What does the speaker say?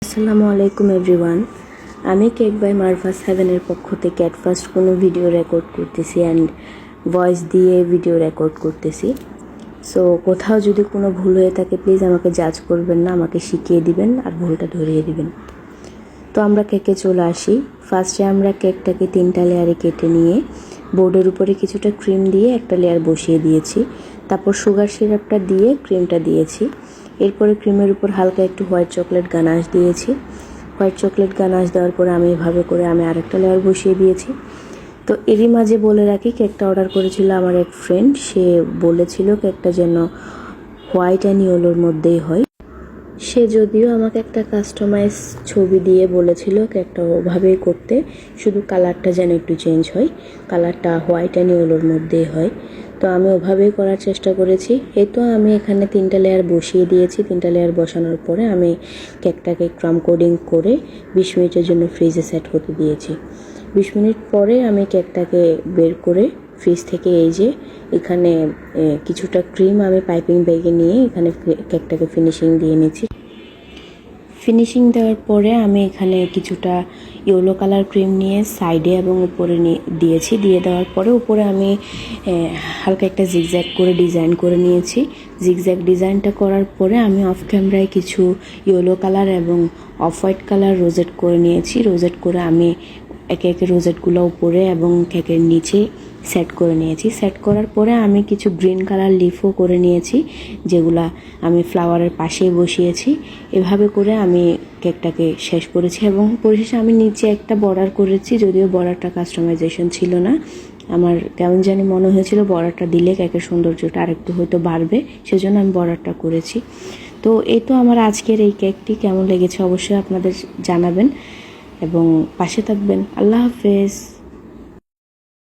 আসসালামু আলাইকুম এভরিওয়ান। আমি কেক বাই মারভাস হেভেনের পক্ষ থেকে অ্যাট ফার্স্ট কোনো ভিডিও রেকর্ড করতেছি অ্যান্ড ভয়েস দিয়ে ভিডিও রেকর্ড করতেছি। সো কোথাও যদি কোনো ভুল হয়ে থাকে প্লিজ আমাকে জাজ করবেন না, আমাকে শিখিয়ে দিবেন আর ভুলটা ধরিয়ে দিবেন। তো আমরা কেকে চলে আসি। ফার্স্টে আমরা কেকটাকে 3টা লেয়ারে কেটে নিয়ে বোর্ডের উপরে কিছুটা ক্রিম দিয়ে একটা লেয়ার বসিয়ে দিয়েছি। তারপর সুগার সিরাপটা দিয়ে ক্রিমটা দিয়েছি। এরপরে ক্রিমের উপর হালকা একটু হোয়াইট চকলেট গানাশ দিয়েছি। হোয়াইট চকলেট গানাশ দেওয়ার পরে আমি এভাবে করে আরেকটা লেয়ার বসিয়ে দিয়েছি। তো এরই মাঝে বলে রাখি, কেকটা অর্ডার করেছিল আমার এক ফ্রেন্ড। সে বলেছিল কেকটা যেন হোয়াইট অ্যান্ড ইয়েলোর মধ্যেই হয়। সে যদিও আমাকে একটা কাস্টমাইজ ছবি দিয়ে বলেছিল কেকটা ওভাবেই করতে, শুধু কালারটা যেন একটু চেঞ্জ হয়, কালারটা হোয়াইট অ্যান্ড ইয়েলোর মধ্যেই হয়। তো আমি ওভাবেই করার চেষ্টা করেছি। এই তো আমি এখানে 3টা লেয়ার বসিয়ে দিয়েছি। 3টা লেয়ার বসানোর পরে আমি কেকটাকে ক্রাম কোডিং করে 20 মিনিটের জন্য ফ্রিজে সেট হতে দিয়েছি। 20 মিনিট পরে আমি কেকটাকে বের করে ফ্রিজ থেকে এই যে এখানে কিছুটা ক্রিম আমি পাইপিং ব্যাগে নিয়ে এখানে কেকটাকে ফিনিশিং দিয়ে নিচ্ছি। ফিনিশিং দেওয়ার পরে আমি এখানে কিছুটা ইয়েলো কালার ক্রিম নিয়ে সাইডে এবং উপরে দিয়েছি। দিয়ে দেওয়ার পরে উপরে আমি হালকা একটা জিগজ্যাগ করে ডিজাইন করে নিয়েছি। জিগজ্যাগ ডিজাইনটা করার পরে আমি অফ ক্যামেরায় কিছু ইয়েলো কালার এবং অফ হোয়াইট কালার রোজেট করে নিয়েছি। রোজেট করে আমি একে একে রোজেটগুলো উপরে এবং কেকের নিচে সেট করে নিয়েছি। সেট করার পরে আমি কিছু গ্রিন কালার লিফও করে নিয়েছি, যেগুলা আমি ফ্লাওয়ারের পাশেই বসিয়েছি। এভাবে করে আমি কেকটাকে শেষ করেছি এবং পরিশেষে আমি নিচে একটা বর্ডার করেছি, যদিও বর্ডারটা কাস্টমাইজেশন ছিল না। আমার কেমন জানি মনে হয়েছিল বর্ডারটা দিলে কেকের সৌন্দর্যটা আরেকটু হয়তো বাড়বে, সেজন্য আমি বর্ডারটা করেছি। তো এই তো আমার আজকের এই কেকটি কেমন লেগেছে অবশ্যই আপনাদের জানাবেন এবং পাশে থাকবেন। আল্লাহ হাফেজ।